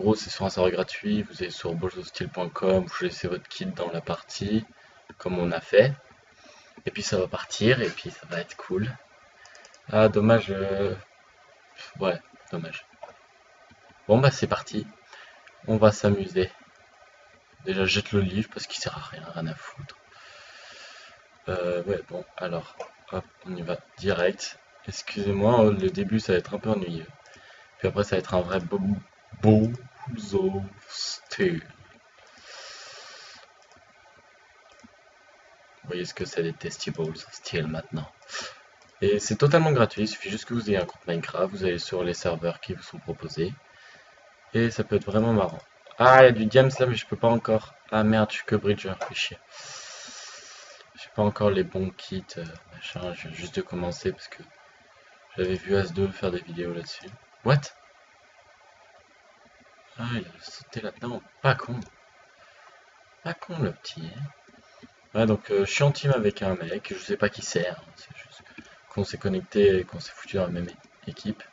gros, c'est sur un serveur gratuit. Vous allez sur ballsofsteel.com, vous choisissez votre kit dans la partie, comme on a fait. Et puis ça va partir, et puis ça va être cool. Ah, dommage. Ouais, dommage. Bon, bah, c'est parti. On va s'amuser. Déjà, jette le livre parce qu'il sert à rien, rien à foutre. Ouais, bon, alors, hop, on y va direct. Excusez-moi, le début ça va être un peu ennuyeux. Puis après, ça va être un vrai Balls of Steel. Vous voyez ce que c'est des Testibles of Steel maintenant. Et c'est totalement gratuit, il suffit juste que vous ayez un compte Minecraft, vous allez sur les serveurs qui vous sont proposés. Et ça peut être vraiment marrant. Ah, il y a du diams là, mais je peux pas encore. Ah merde, je suis que Bridger, fais chier. J'ai pas encore les bons kits, machin, je viens juste de commencer parce que j'avais vu As2 faire des vidéos là-dessus. What? Ah, il a sauté là-dedans, pas con. Pas con le petit, hein. Ouais, donc je suis en team avec un mec, je sais pas qui c'est, hein, c'est juste qu'on s'est connecté et qu'on s'est foutu dans la même équipe.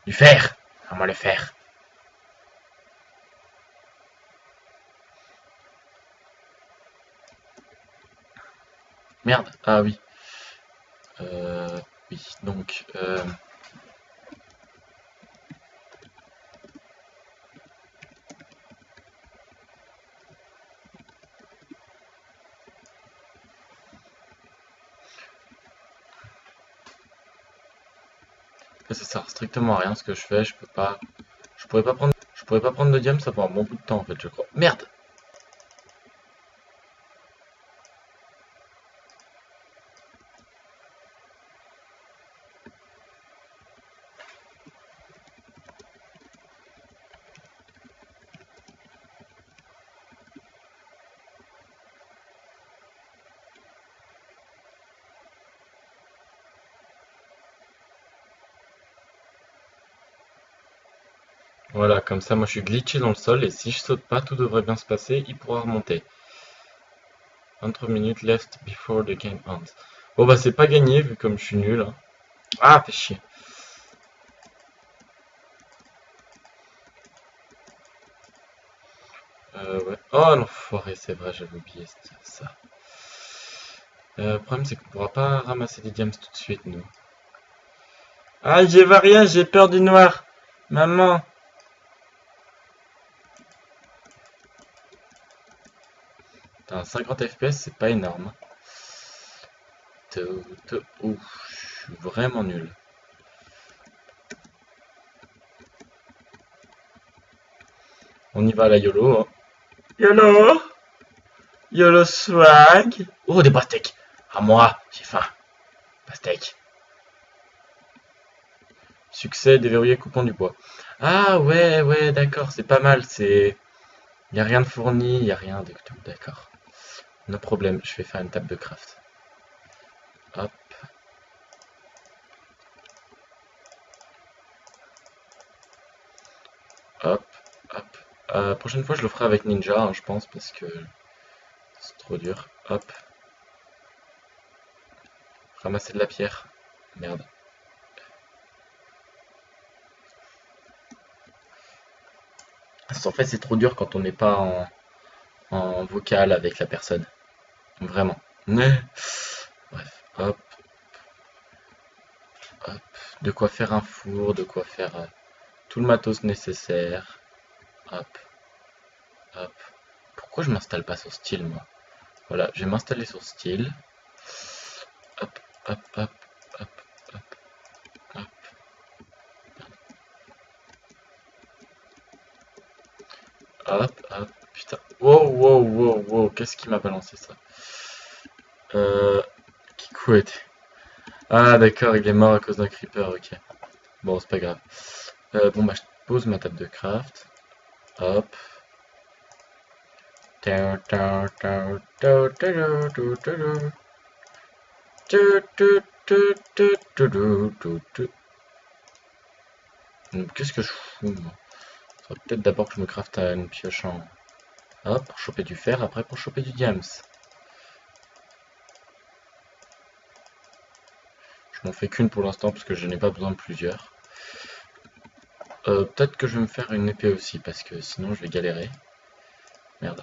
Du fer! À moi le fer! Merde! Ah oui. Oui, donc... ça sert strictement à rien ce que je fais, je peux pas... Je pourrais pas prendre de diam, ça prend un bon bout de temps en fait, je crois. Merde! Voilà, comme ça moi je suis glitché dans le sol et si je saute pas, tout devrait bien se passer, il pourra remonter. 23 minutes left before the game ends. Bon bah c'est pas gagné vu comme je suis nul, hein. Ah, fais chier. Ouais. Oh l'enfoiré, c'est vrai, j'avais oublié ça. Le problème c'est qu'on pourra pas ramasser des diams tout de suite nous. Ah, j'y vois rien, j'ai peur du noir. Maman. Putain, 50 FPS, c'est pas énorme. Ouf, je suis vraiment nul. On y va à la YOLO, hein. YOLO! YOLO swag! Oh, des pastèques! À moi, j'ai faim. Pastèque. Succès, déverrouillé, coupant du bois. Ah ouais, ouais, d'accord, c'est pas mal, c'est... Y a rien de fourni, y a rien de tout, d'accord. No problème, je vais faire une table de craft. Hop. Hop, hop. Prochaine fois, je le ferai avec Ninja, hein, je pense, parce que c'est trop dur. Hop. Ramasser de la pierre. Merde. En fait, c'est trop dur quand on n'est pas en vocal avec la personne. Vraiment. Mais... Bref. Hop, hop. De quoi faire un four, de quoi faire tout le matos nécessaire. Hop, hop. Pourquoi je m'installe pas sur style, moi? Voilà, je vais m'installer sur style. Hop, hop, hop, hop, hop, hop. Hop, hop, putain. Wow, wow, wow, wow. Qu'est-ce qui m'a balancé ça? Kikou était. Ah, d'accord, il est mort à cause d'un creeper, ok. Bon, c'est pas grave. Bon, bah, je pose ma table de craft. Hop. Qu'est-ce que je fous, moi? Faudrait peut-être d'abord que je me crafte une pioche en... Hop, pour choper du fer, après pour choper du diams. Je m'en fais qu'une pour l'instant parce que je n'ai pas besoin de plusieurs. Peut-être que je vais me faire une épée aussi, parce que sinon je vais galérer. Merde,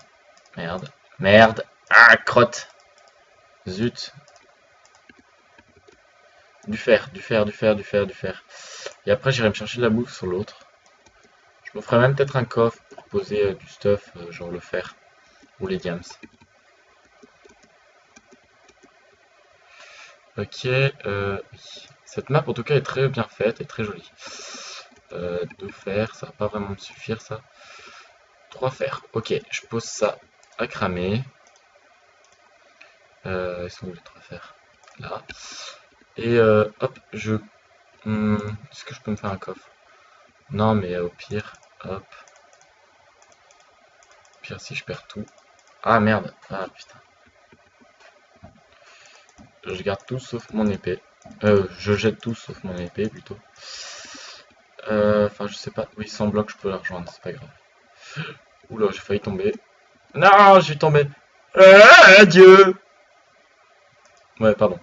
merde, merde. Ah, crotte. Zut. Du fer, du fer, du fer, du fer, du fer. Et après j'irai me chercher de la bouffe sur l'autre. Je me ferai même peut-être un coffre pour poser du stuff, genre le fer. Ou les diams. Ok, oui. Cette map en tout cas est très bien faite et très jolie. 2 fers, ça va pas vraiment me suffire ça. 3 fers, ok, je pose ça à cramer. Ils sont où les 3 fers? Là. Et hop, est-ce que je peux me faire un coffre? Non, mais au pire, hop. Au pire, si je perds tout. Ah merde, ah putain. Je garde tout sauf mon épée. Je jette tout sauf mon épée plutôt. Enfin, je sais pas. Oui, sans bloc, je peux la rejoindre, c'est pas grave. Oula, j'ai failli tomber. Non, je suis tombé. Adieu. Ouais, pardon.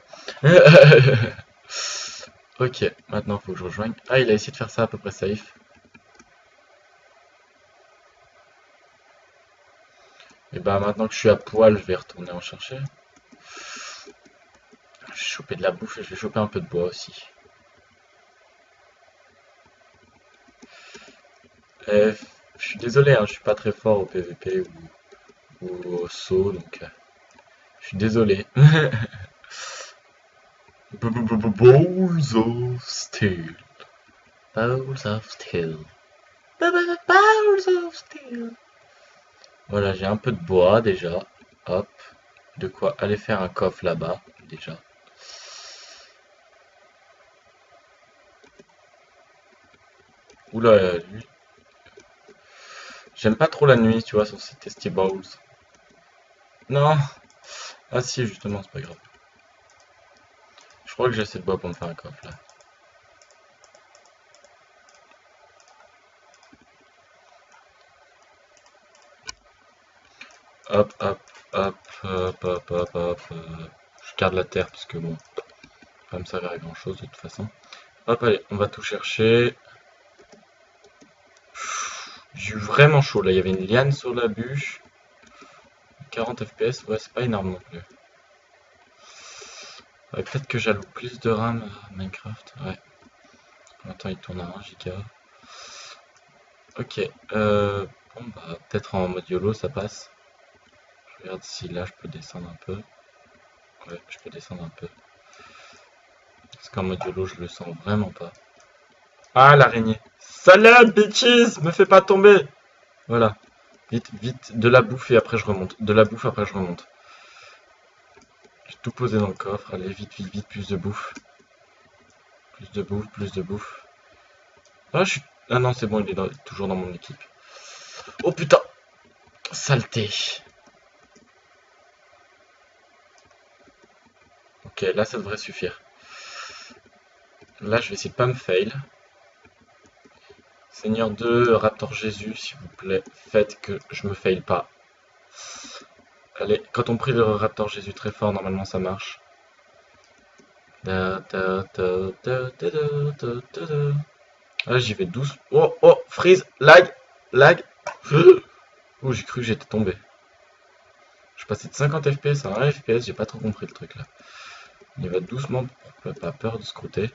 Ok, maintenant faut que je rejoigne. Ah, il a essayé de faire ça à peu près safe. Et bah maintenant que je suis à poil, je vais retourner en chercher. Je vais choper de la bouffe et je vais choper un peu de bois aussi. Euh, je suis désolé, hein, je suis pas très fort au PVP ou au saut, donc je suis désolé. Balls of Steel. Balls of Steel. Balls of Steel. Voilà, j'ai un peu de bois déjà. Hop. De quoi aller faire un coffre là-bas, déjà. Oula, lui. J'aime pas trop la nuit, tu vois, sur ces Testy Balls. Non. Ah si, justement, c'est pas grave. Je crois que j'ai assez de bois pour me faire un coffre, là. Hop, hop, hop, hop, hop, hop, hop. Je garde la terre, parce que bon, ça va pas me servir à grand-chose, de toute façon. Hop, allez, on va tout chercher. J'ai eu vraiment chaud, là. Il y avait une liane sur la bûche. 40 FPS, ouais, c'est pas énorme non plus. Ouais, peut-être que j'alloue plus de RAM à Minecraft, ouais. Attends, il tourne à 1 giga. Ok, bon bah peut-être en mode YOLO ça passe. Je regarde si là je peux descendre un peu. Ouais, je peux descendre un peu. Parce qu'en mode YOLO je le sens vraiment pas. Ah l'araignée. Salade bitches, me fais pas tomber. Voilà. Vite, vite, de la bouffe et après je remonte. De la bouffe après je remonte. J'ai tout posé dans le coffre. Allez, vite, vite, vite, plus de bouffe. Plus de bouffe, plus de bouffe. Ah, ah non, c'est bon, il est toujours dans mon équipe. Oh putain! Saleté! Ok, là ça devrait suffire. Là, je vais essayer de pas me fail. Seigneur 2, Raptor Jésus, s'il vous plaît, faites que je me fail pas. Allez, quand on prie le Raptor Jésus très fort, normalement ça marche. Ah, j'y vais douce. Oh, oh, freeze, lag, lag. Oh, j'ai cru que j'étais tombé. Je suis passé de 50 FPS à 1 FPS, j'ai pas trop compris le truc là. On y va doucement pour pas peur de se croûter.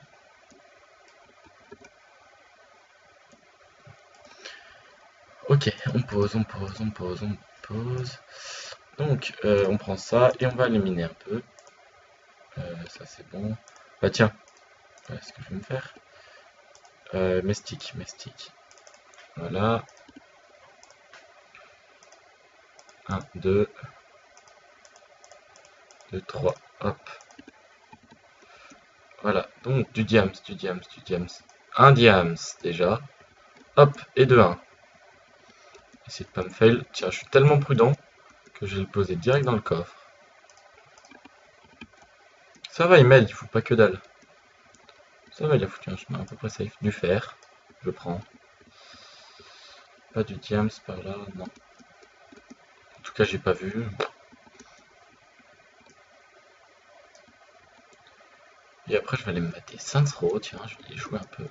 Ok, on pose, on pose, on pose, on pose. Donc, on prend ça et on va éliminer un peu. Ça c'est bon. Bah tiens, voilà ce que je vais me faire. Mestique, mestique. Voilà. 1, 2, 2, 3. Hop. Voilà. Donc du diams, du diams, du diams. Un diams déjà. Hop. Et de 1. Essayez de pas me fail. Tiens, je suis tellement prudent que je vais le poser direct dans le coffre. Ça va, il m'aide, il faut pas que dalle. Ça va, il a foutu un chemin à peu près safe. Du fer. Je prends. Pas du diams par là, non. En tout cas, j'ai pas vu. Et après, je vais aller me mater Saints Row. Tiens, je vais y jouer un peu.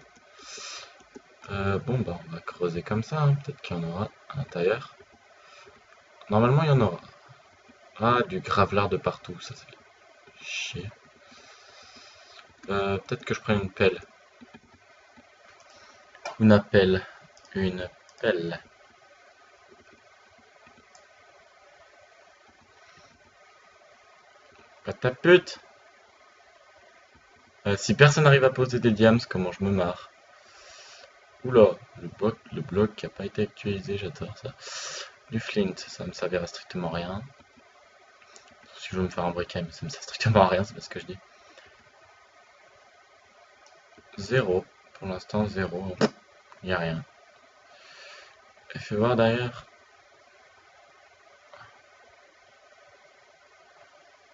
Bon, bah, on va creuser comme ça, hein. Peut-être qu'il y en aura à l'intérieur. Normalement, il y en aura. Ah, du gravelard de partout, ça fait chier. Peut-être que je prends une pelle. Une pelle. Une pelle. Pas ta pute! Si personne n'arrive à poser des diams, comment je me marre? Oula, le bloc qui n'a pas été actualisé, j'adore ça. Du flint, ça me servira strictement à rien. Si je veux me faire un briquet, mais ça me sert strictement à rien, c'est pas ce que je dis. Zéro. Pour l'instant, zéro. Il n'y a rien. Et fais voir derrière.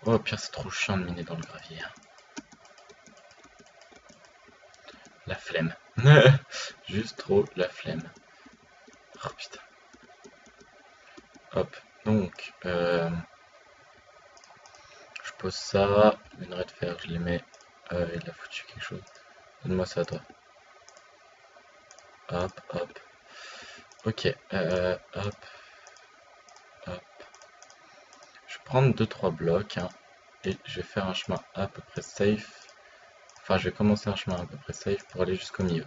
Oh, au pire, c'est trop chiant de miner dans le gravier. La flemme. Juste trop la flemme. Oh putain. Hop. Donc, je pose ça. Minerai de fer, je les mets. Il a foutu quelque chose. Donne-moi ça, toi. Hop, hop. Ok. Hop. Hop. Je vais prendre 2-3 blocs. Hein, et je vais faire un chemin à peu près safe. Enfin, je vais commencer un chemin à peu près safe pour aller jusqu'au milieu.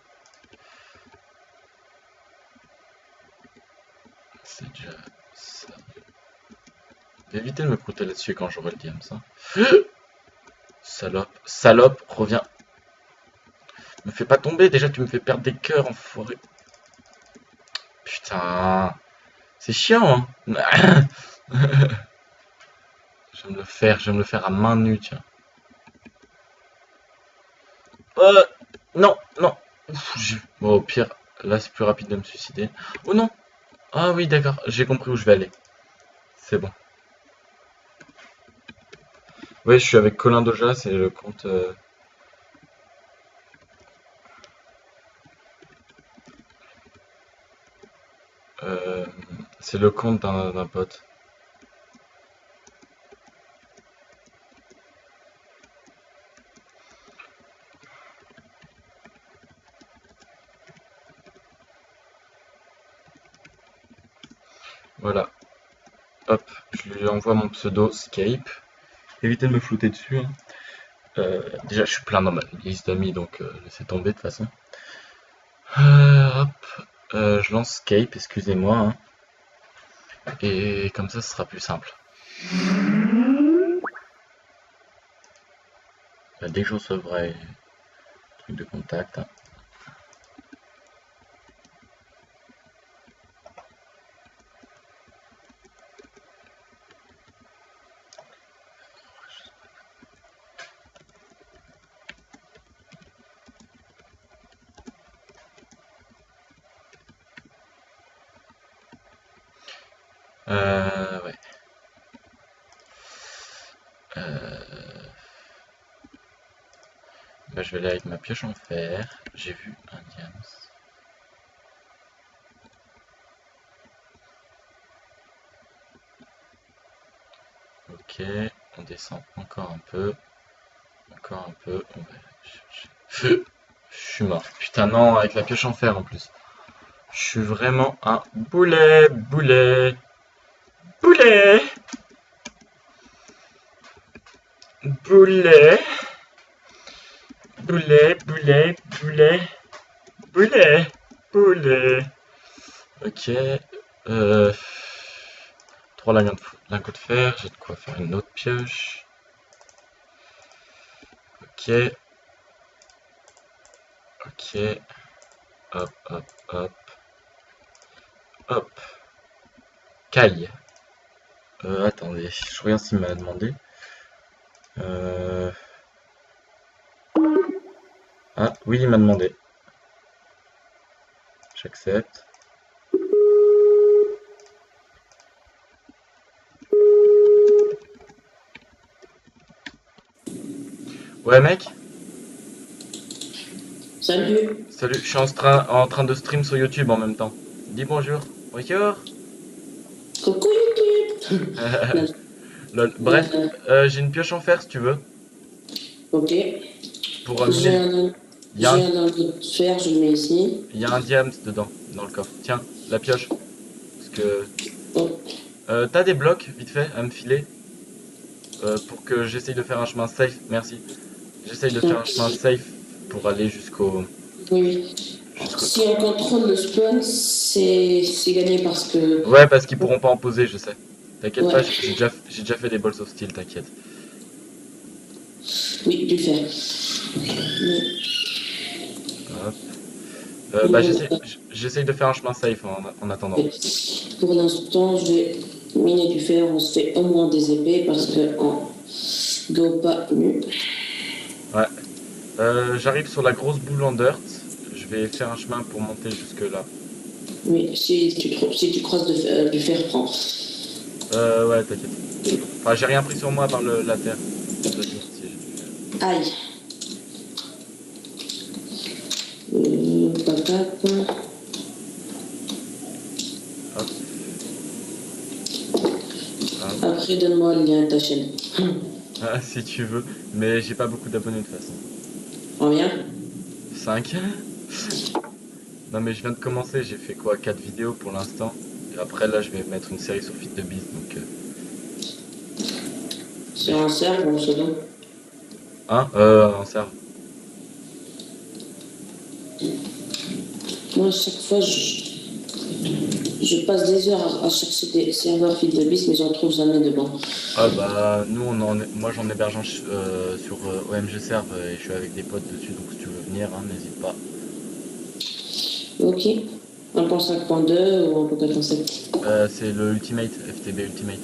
C'est déjà ça. Évitez de me croûter là-dessus quand j'aurai le diams. Hein. Salope, salope, reviens. Me fais pas tomber, déjà tu me fais perdre des cœurs, enfoiré. Putain, c'est chiant, hein. Je vais me le faire à main nue, tiens. Non, non. Bon, au pire, là c'est plus rapide de me suicider. Oh non. Ah oui, d'accord, j'ai compris où je vais aller. C'est bon. Oui, je suis avec Colin Doja, c'est le compte... c'est le compte d'un pote. Voilà. Hop, je lui envoie mon pseudo Scape. Évitez de me flouter dessus. Hein. Déjà, je suis plein dans ma liste d'amis, donc laissez tomber de toute façon. Hop, je lance Scape, excusez-moi. Hein. Et comme ça, ce sera plus simple. Dès que je recevrai truc de contact. Hein. Ouais. Bah, je vais aller avec ma pioche en fer. J'ai vu un diams. Ok, on descend encore un peu. Encore un peu. On va chercher. Je suis mort. Putain, non, avec la pioche en fer en plus. Je suis vraiment un boulet, boulet, boulet, boulet, boulet, boulet, boulet, boulet, boulet. Ok. Euh, 3 lingots de fer, j'ai de quoi faire une autre pioche. Ok. Ok. Hop, hop, hop. Hop. Caille. Attendez, je regarde s'il m'a demandé. Ah, oui, il m'a demandé. J'accepte. Ouais, mec? Salut. Salut, je suis en train de stream sur YouTube en même temps. Dis bonjour. Bonjour. Coucou YouTube. Lol. Euh, Bref, j'ai une pioche en fer si tu veux. ok. Pour J'ai miner. un... Il y a J'ai un, un lingot de fer, je le mets ici. il y a un diams dedans, dans le coffre. Tiens, la pioche. Parce que... Oh, t'as des blocs, vite fait, à me filer pour que j'essaye de faire un chemin safe. Merci. J'essaye de faire un chemin ouais. safe pour aller jusqu'au... Oui, oui. Jusqu'au... Si on contrôle le spawn, c'est gagné parce que... Ouais, parce qu'ils pourront pas en poser, je sais. T'inquiète pas, Ouais, j'ai déjà fait des balls of steel, t'inquiète. oui, du fer. Mais, Hop. Bah, bon, j'essaye de faire un chemin safe en attendant. pour l'instant, je vais miner du fer. On se fait au moins des épées parce que on go pas nu. Ouais. J'arrive sur la grosse boule en dirt. Je vais faire un chemin pour monter jusque là. Oui, si tu croises du fer, prends. Ouais, t'inquiète. Enfin, j'ai rien pris sur moi à part la terre. Vas-y, si j'ai dû faire. Aïe. Papa. Hop, hop. Après, donne-moi le lien de ta chaîne. Ah, si tu veux. Mais j'ai pas beaucoup d'abonnés de toute façon. Reviens. 5. Non, mais je viens de commencer. J'ai fait quoi, 4 vidéos pour l'instant. Et après, là, je vais mettre une série sur Fit de Beast. Donc, mais Sur un cercle, on se donne. Hein en serve. Moi, à chaque fois, je passe des heures à chercher des serveurs fil de bis, mais j'en trouve jamais de bons. Ah bah nous moi j'en héberge un sur OMG Serve et je suis avec des potes dessus donc si tu veux venir hein, n'hésite pas. Ok. 1.5.2 ou 1.4.7. C'est le Ultimate, FTB Ultimate.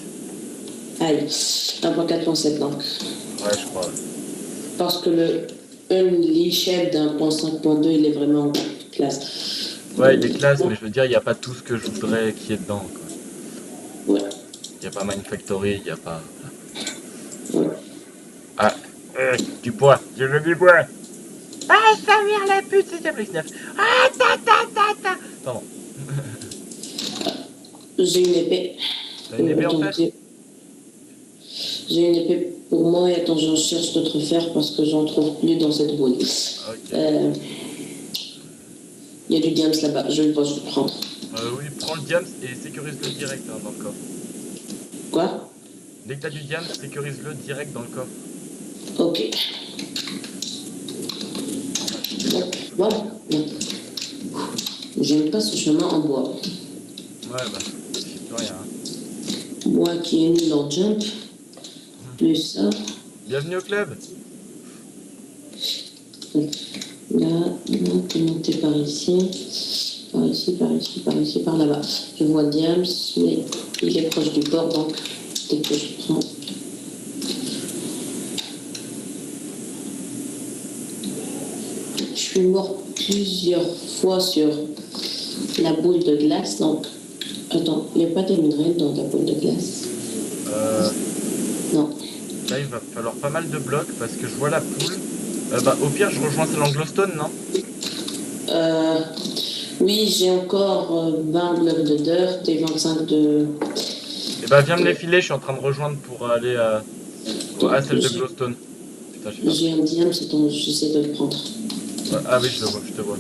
Aïe. 1.4.7 donc. Ouais je crois. Parce que le Unleashed Shell d'1.5.2, il est vraiment classe. Ouais il est classe mais je veux dire il n'y a pas tout ce que je voudrais qui est dedans quoi. Ouais. Il n'y a pas Mine Factory, il n'y a pas... Ouais. Ah du bois, je veux du bois. Ah sa mère la pute c'est déjà pris 9. Ah ta ta ta ta. Pardon. J'ai une épée. T'as une épée en Attends, fer? j'ai une épée pour moi et attends, j'en cherche d'autres fers parce que j'en trouve plus dans cette boule. Ok. Il y a du diams là-bas, je vais pas le prendre. Oui prends le diams et sécurise-le direct hein, dans le coffre. Quoi? Dès que t'as du diams, sécurise-le direct dans le coffre. Ok. Bon, voilà. Bon. J'aime pas ce chemin en bois. Ouais bah, j'y peux rien. Hein. Moi qui ai nul en jump, plus ça. Bienvenue au club. Là, on peut monter par ici. Par ici, par ici, par ici, par là-bas. Je vois le diams, mais il est proche du port, donc dès que je prends. Je suis mort plusieurs fois sur la boule de glace, donc. Attends, il n'y a pas de minerais dans la boule de glace? Non. Là, il va falloir pas mal de blocs parce que je vois la poule. Bah, au pire, je rejoins celle en glowstone, non? Euh, oui, j'ai encore 20 blocs de dirt et 25 de... Et bah, viens me les filer, je suis en train de rejoindre pour aller à celle de J'ai glowstone. Putain, j'ai fait un truc. j'ai un diamant, attends, j'essaie de le prendre. Ah oui, je le vois, je te vois.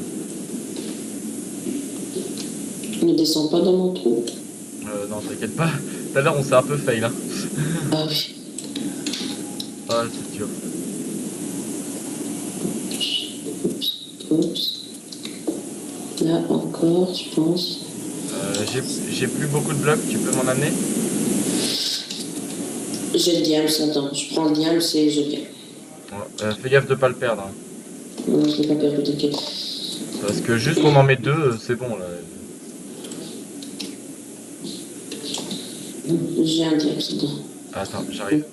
Ne descends pas dans mon trou. Non, t'inquiète pas. Tout à l'heure, on s'est un peu fail, hein. Ah oui. Ah, c'est dur. Oups. Là encore, je pense. J'ai plus beaucoup de blocs, tu peux m'en amener? J'ai le diamant, attends. Je prends le diamant et je viens. Ouais, fais gaffe de pas le perdre. Hein. Non, je l'ai pas perdu, t'inquiète. Parce que juste qu'on en met deux, c'est bon là. J'ai un diamant, attends. Attends, j'arrive.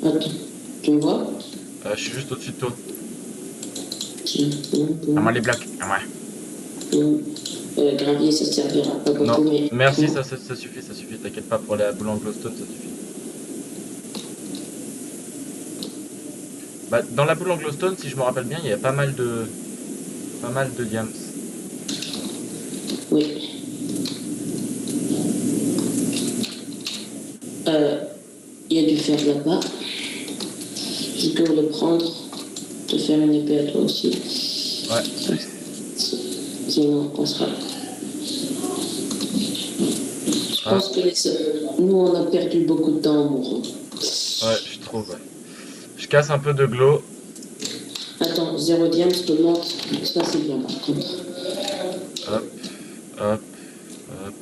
Attends. Tu me vois? Je suis juste au-dessus de toi. Tiens, À moi les blocs, à moi. Gravier, ça servira pas beaucoup, Non, mais... merci, ça suffit, ça suffit. T'inquiète pas pour la boule en glowstone, ça suffit. Bah, dans la boule en glowstone, si je me rappelle bien, il y a pas mal de diams. Oui. Il y a du fer là-bas. Je peux le prendre, te faire une épée à toi aussi. Ouais. Sinon, on sera. Je Ah, pense que nous, on a perdu beaucoup de temps, bon. ouais, je trouve, ouais. Je casse un peu de glow. Attends, 0 diams, je te montre. Ça, c'est bien, par contre. Hop, hop, hop.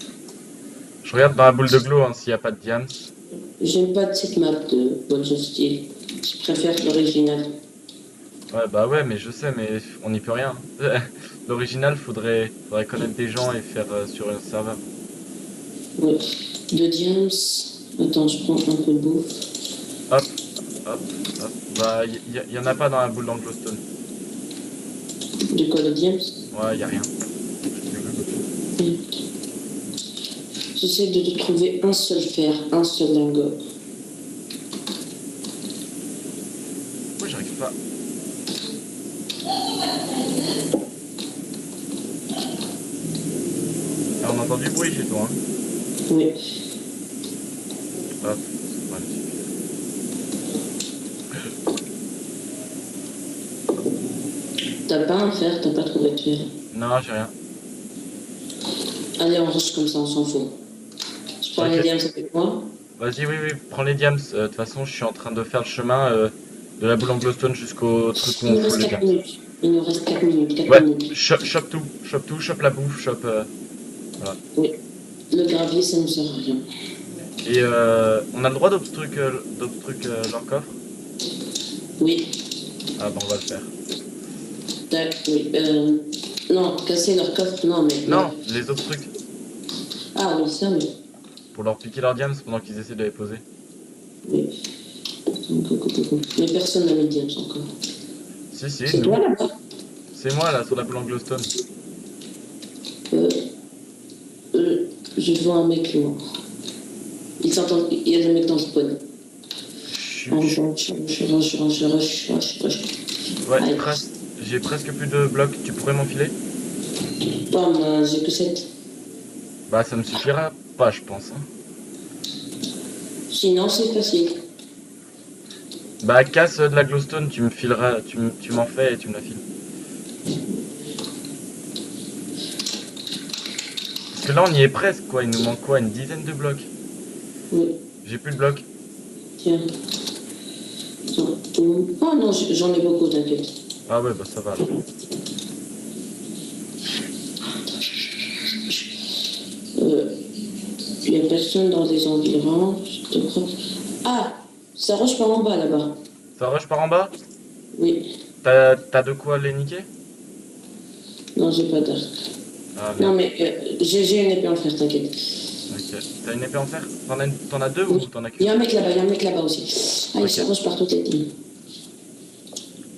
Je regarde dans la boule de glow hein, s'il n'y a pas de diams. J'aime pas cette map de Balls of Steel. Je préfère l'original. Ouais, bah ouais, mais je sais, mais on n'y peut rien. L'original, faudrait connaître des gens et faire sur un serveur. Ouais. 2 diams. Attends, je prends un peu de bouffe. Hop, hop, hop. Bah, y en a pas dans la boule d'Anglostone. De quoi, le diams? Ouais, y a rien. Du coup, J'essaie de te trouver un seul fer, un seul lingot. pourquoi j'arrive pas? Ah, on entend du bruit chez toi, hein. Oui. Hop, c'est pas suffisant. T'as pas un fer, t'as pas trouvé de fer. Non, j'ai rien. Allez, on rush comme ça, on s'en fout. Je prends les Ok. diams avec moi. Vas-y, oui, oui, prends les diams. De toute façon, je suis en train de faire le chemin de la boule Anglostone jusqu'au truc où Il on nous fout reste les 4 diams. minutes. Il nous reste 4 minutes, 4 Ouais, minutes. chope tout, chope la bouffe, chope. Voilà. Oui. Le gravier, ça ne sert à rien. Et on a le droit leur coffre? Oui. Ah bah on va le faire. Tac, oui. Non, casser leur coffre, non, mais. Non, les obstrucs. Ah oui, ça, oui. Pour leur piquer leurs diams pendant qu'ils essaient de les poser. Oui. Coucou. Mais personne n'a mis diams encore. Si, si, C'est nous. toi là-bas? C'est moi là, sur la boule Anglostone. Euh, je vois un mec loin. Il s'entend. Il y a des mecs dans le spawn. Chut. Rush. Ouais, Allez. j'ai presque plus de blocs. Tu pourrais m'enfiler? Oh, mais j'ai que 7. Bah ça me suffira pas, je pense, hein. Sinon, c'est facile. Bah casse de la glowstone, tu me fileras, tu m'en fais et tu me la files. Parce que là on y est presque quoi, il nous manque quoi, une dizaine de blocs. Oui. J'ai plus de blocs. Tiens. Attends. Oh non, j'en ai beaucoup, t'inquiète. Ah ouais bah ça va alors. Il n'y a personne dans les environs, je te crois. Ah, ça rush par en bas là-bas. Ça rush par en bas? Oui. T'as de quoi les niquer? Non, j'ai pas d'arc. Ah Non, merde. mais j'ai une épée en fer, t'inquiète. Ok. T'as une épée en fer? T'en as deux ou Oui. t'en as Il qu'une? y a un mec là-bas aussi. Ah, Ok. ça rush par toutes les lignes.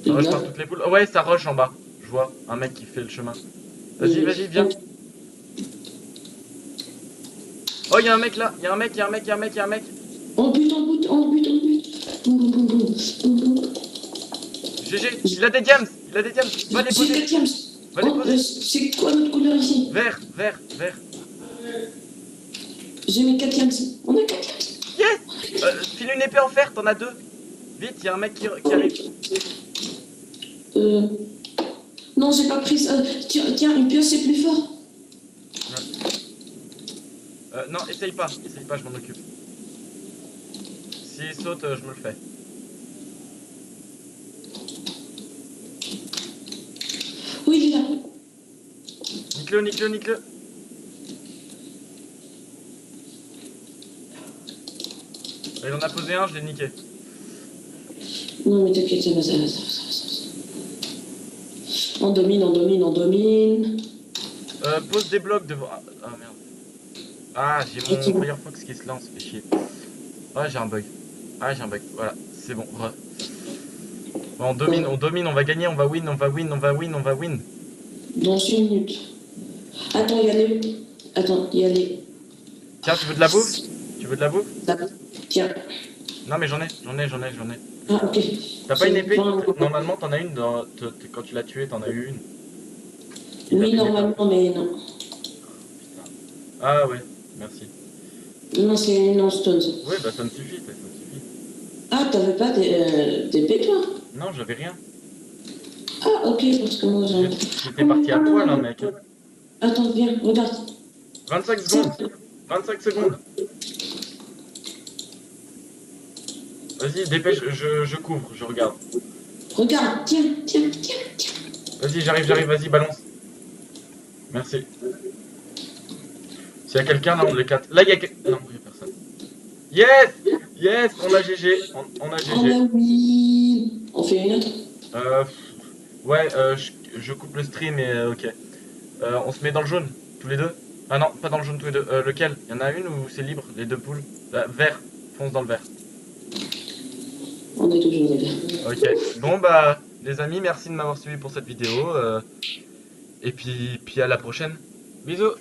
Ça rush Là. par toutes les boules? Oh, ouais, ça rush en bas. Je vois un mec qui fait le chemin. Vas-y, Oui. viens. Oh, y'a un mec là. Y'a un mec. On bute. Boum, boum, boum. GG, il a des diams. Va les J'ai poser. 4 diams. Va les poser. C'est quoi notre couleur ici? Vert. J'ai mes 4 diams. On a 4 diams. Yes. File une épée en fer, t'en as deux. Vite, y'a un mec qui arrive. Non, j'ai pas pris ça. Tiens, une pioche, c'est plus fort. Non, essaye pas, je m'en occupe. S'il saute, je me le fais. Oui, il est là. Nique-le. Il en a posé un, je l'ai niqué. Non, mais t'inquiète, ça va. On domine. Pose des blocs devant. Ah merde. Ah, j'ai mon Firefox qui se lance, fait chier. Ah, j'ai un bug. Voilà, c'est bon. On domine, on va gagner, on va win. Dans une minute. Attends, il y a les... Tiens, tu veux de la bouffe? D'accord. Tiens. Non, mais j'en ai. Ah, ok. T'as pas une épée? Enfin, Normalement, t'en as une quand tu l'as tué, t'en as eu une. oui, normalement, mais non. Ah ouais, merci. Non, c'est une non-stone. Oui, bah ça me suffit. Ah, t'avais pas d'épée, toi? Non, j'avais rien. Ah, ok, parce que moi, j'ai... J'étais parti à poil, hein, mec. Attends, viens, regarde. 25 secondes. 25 secondes. Vas-y, dépêche, je couvre, je regarde. Regarde, tiens, tiens, tiens, tiens. Vas-y, j'arrive, vas-y, balance. Merci. S'il y a quelqu'un, là, on les 4. Là, il y a quelqu'un. Non, il n'y a personne. Yes! Yes! On a GG. On a Oh, GG. bah oui. On fait une autre? Euh, ouais, je coupe le stream et ok. On se met dans le jaune, tous les deux. Ah non, pas dans le jaune tous les deux. Lequel? Il y en a une ou c'est libre, les deux poules? Vert. Fonce dans le vert. On est toujours les gars. Ok. Bon, bah, les amis, merci de m'avoir suivi pour cette vidéo. Et puis à la prochaine. Bisous!